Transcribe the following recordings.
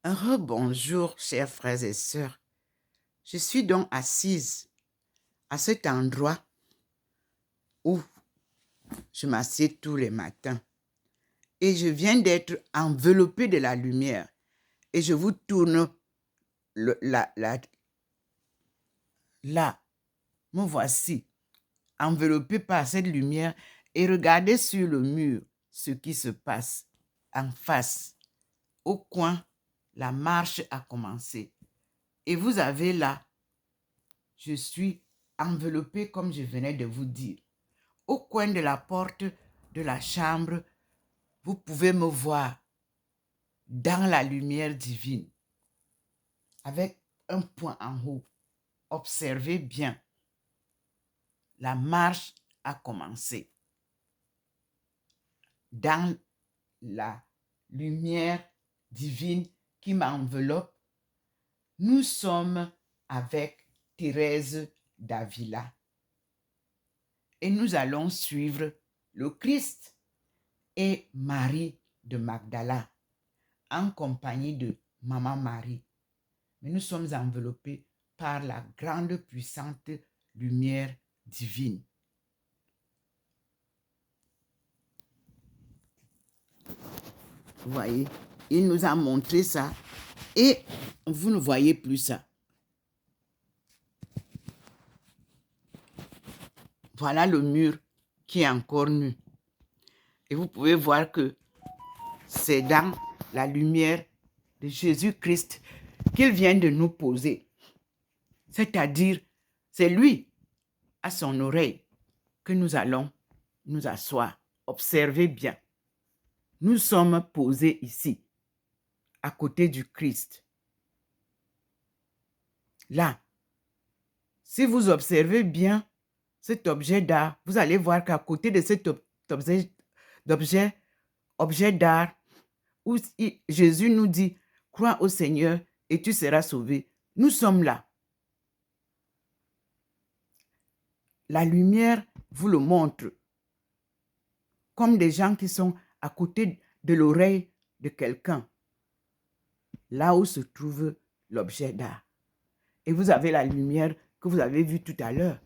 Bonjour, chers frères et sœurs. Je suis donc assise à cet endroit où je m'assieds tous les matins et je viens d'être enveloppée de la lumière et je vous tourne là. Me voici enveloppée par cette lumière et regardez sur le mur ce qui se passe en face. Au coin, la marche a commencé. Et vous avez là, je suis enveloppée comme je venais de vous dire. Au coin de la porte de la chambre, vous pouvez me voir dans la lumière divine avec un point en haut. Observez bien. La marche a commencé. Dans la lumière divine qui m'enveloppe, nous sommes avec Thérèse d'Avila. Et nous allons suivre le Christ et Marie de Magdala en compagnie de Maman Marie. Mais nous sommes enveloppés par la grande puissante lumière divine. Vous voyez, il nous a montré ça et vous ne voyez plus ça. Voilà le mur qui est encore nu. Et vous pouvez voir que c'est dans la lumière de Jésus-Christ qu'il vient de nous poser. C'est-à-dire, c'est lui, à son oreille, que nous allons nous asseoir. Observez bien. Nous sommes posés ici, à côté du Christ. Là, si vous observez bien cet objet d'art, vous allez voir qu'à côté de cet objet d'art, où Jésus nous dit, crois au Seigneur et tu seras sauvé. Nous sommes là. La lumière vous le montre. Comme des gens qui sont à côté de l'oreille de quelqu'un. Là où se trouve l'objet d'art. Et vous avez la lumière que vous avez vue tout à l'heure,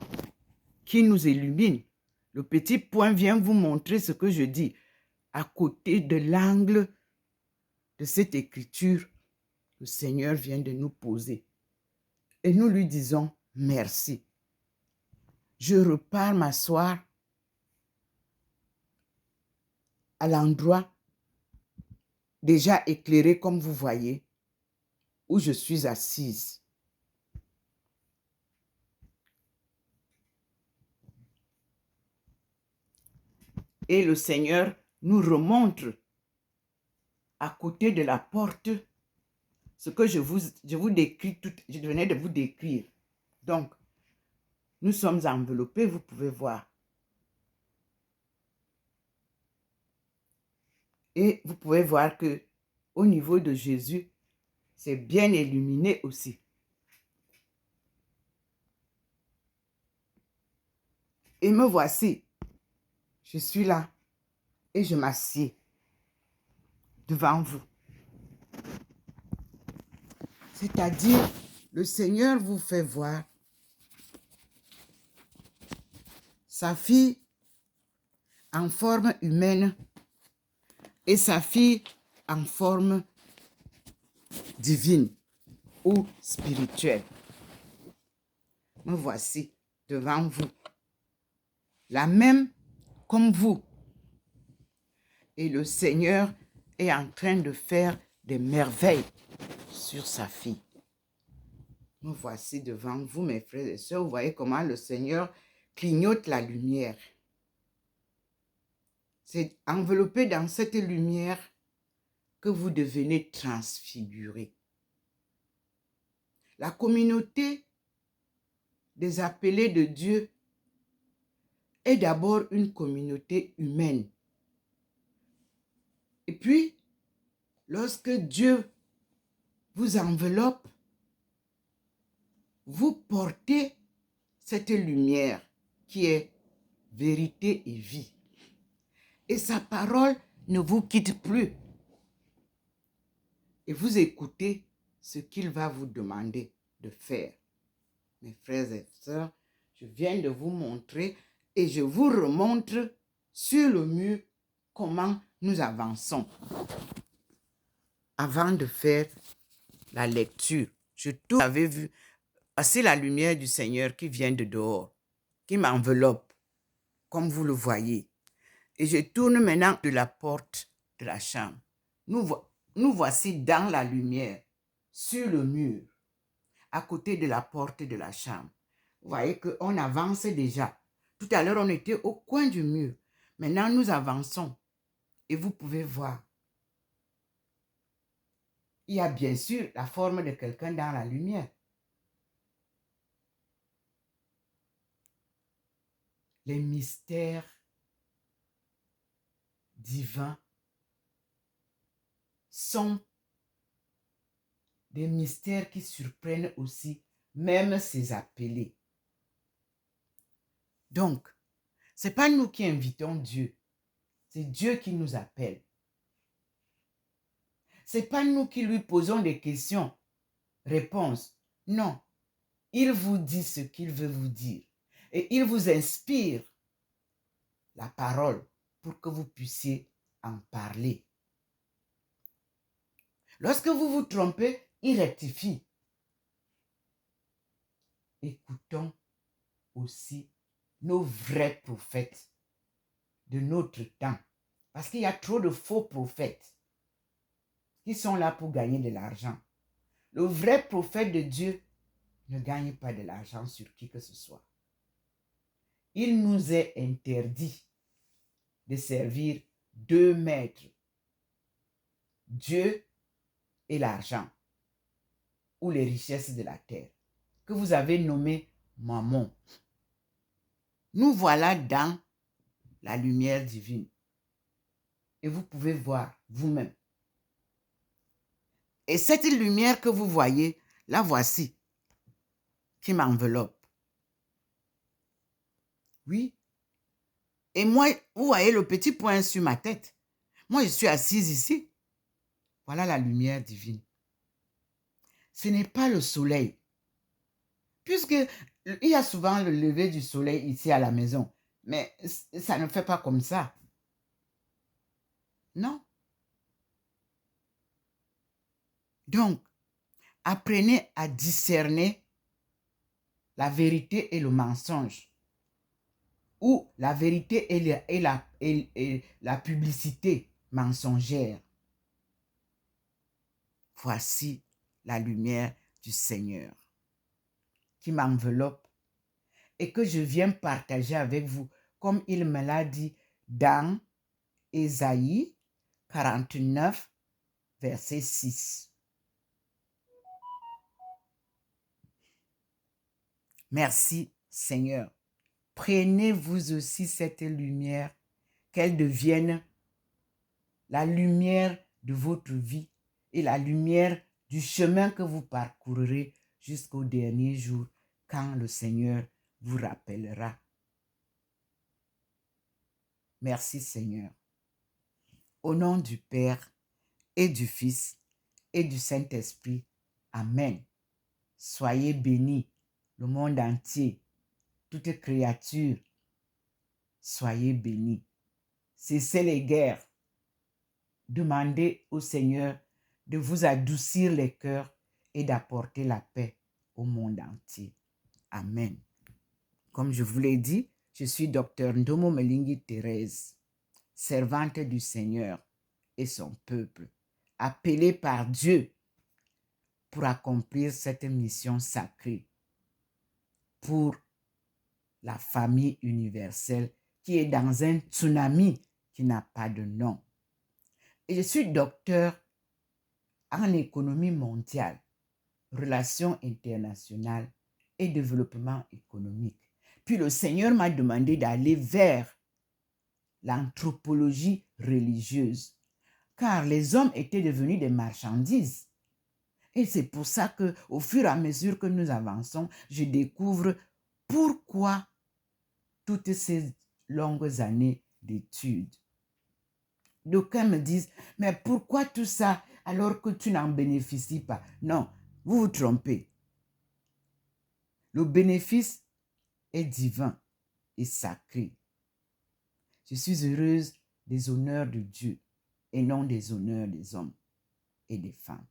qui nous illumine. Le petit point vient vous montrer ce que je dis. À côté de l'angle de cette écriture, le Seigneur vient de nous poser. Et nous lui disons merci. Je repars m'asseoir à l'endroit déjà éclairé comme vous voyez, où je suis assise. Et le Seigneur nous remontre à côté de la porte ce que je vous décris, je venais de vous décrire. Donc, nous sommes enveloppés, vous pouvez voir. Et vous pouvez voir que au niveau de Jésus, c'est bien illuminé aussi. Et me voici. Je suis là et je m'assieds devant vous. C'est-à-dire, le Seigneur vous fait voir sa fille en forme humaine et sa fille en forme divine ou spirituelle. Me voici devant vous, la même comme vous. Et le Seigneur est en train de faire des merveilles sur sa fille. Me voici devant vous, mes frères et sœurs. Vous voyez comment le Seigneur clignote la lumière. C'est enveloppé dans cette lumière que vous devenez transfiguré. La communauté des appelés de Dieu est d'abord une communauté humaine. Et puis, lorsque Dieu vous enveloppe, vous portez cette lumière qui est vérité et vie. Et sa parole ne vous quitte plus. et vous écoutez ce qu'il va vous demander de faire. Mes frères et sœurs, je viens de vous montrer et je vous remontre sur le mur comment nous avançons. Avant de faire la lecture, vous avez vu passer la lumière du Seigneur qui vient de dehors, qui m'enveloppe, comme vous le voyez. Et je tourne maintenant de la porte de la chambre. Nous voici dans la lumière, sur le mur, à côté de la porte de la chambre. Vous voyez qu'on avance déjà. Tout à l'heure, on était au coin du mur. Maintenant, nous avançons. Et vous pouvez voir. Il y a bien sûr la forme de quelqu'un dans la lumière. Les mystères divins sont des mystères qui surprennent aussi même ses appelés. Donc, ce n'est pas nous qui invitons Dieu, c'est Dieu qui nous appelle. Ce n'est pas nous qui lui posons des questions, réponses. Non, il vous dit ce qu'il veut vous dire et il vous inspire la parole pour que vous puissiez en parler. Lorsque vous vous trompez, il rectifie. Écoutons aussi nos vrais prophètes de notre temps. Parce qu'il y a trop de faux prophètes qui sont là pour gagner de l'argent. Le vrai prophète de Dieu ne gagne pas de l'argent sur qui que ce soit. Il nous est interdit de servir deux maîtres, Dieu et l'argent, ou les richesses de la terre, que vous avez nommé Mammon. Nous voilà dans la lumière divine. Et vous pouvez voir vous-même. Et cette lumière que vous voyez, la voici, qui m'enveloppe. Oui. Et moi, vous voyez le petit point sur ma tête. Moi, je suis assise ici. Voilà la lumière divine. Ce n'est pas le soleil. Puisque il y a souvent le lever du soleil ici à la maison. Mais ça ne fait pas comme ça. Non. Donc, apprenez à discerner la vérité et le mensonge. Ou la vérité et la publicité mensongère. Voici la lumière du Seigneur qui m'enveloppe et que je viens partager avec vous, comme il me l'a dit dans Ésaïe 49, verset 6. Merci, Seigneur. Prenez vous aussi cette lumière, qu'elle devienne la lumière de votre vie et la lumière du chemin que vous parcourrez jusqu'au dernier jour, quand le Seigneur vous rappellera. Merci, Seigneur. Au nom du Père et du Fils et du Saint-Esprit. Amen. Soyez bénis, le monde entier, toute créature. Soyez bénis. Cessez les guerres. Demandez au Seigneur de vous adoucir les cœurs et d'apporter la paix au monde entier. Amen. Comme je vous l'ai dit, je suis Dr Ndomo Melingi Thérèse, servante du Seigneur et son peuple, appelée par Dieu pour accomplir cette mission sacrée pour la famille universelle qui est dans un tsunami qui n'a pas de nom. Et je suis docteur en économie mondiale, relations internationales et développement économique. Puis le Seigneur m'a demandé d'aller vers l'anthropologie religieuse, car les hommes étaient devenus des marchandises. Et c'est pour ça qu'au fur et à mesure que nous avançons, je découvre pourquoi toutes ces longues années d'études. D'aucuns me disent, mais pourquoi tout ça? alors que tu n'en bénéficies pas. Non, vous vous trompez. Le bénéfice est divin et sacré. Je suis heureuse des honneurs de Dieu et non des honneurs des hommes et des femmes.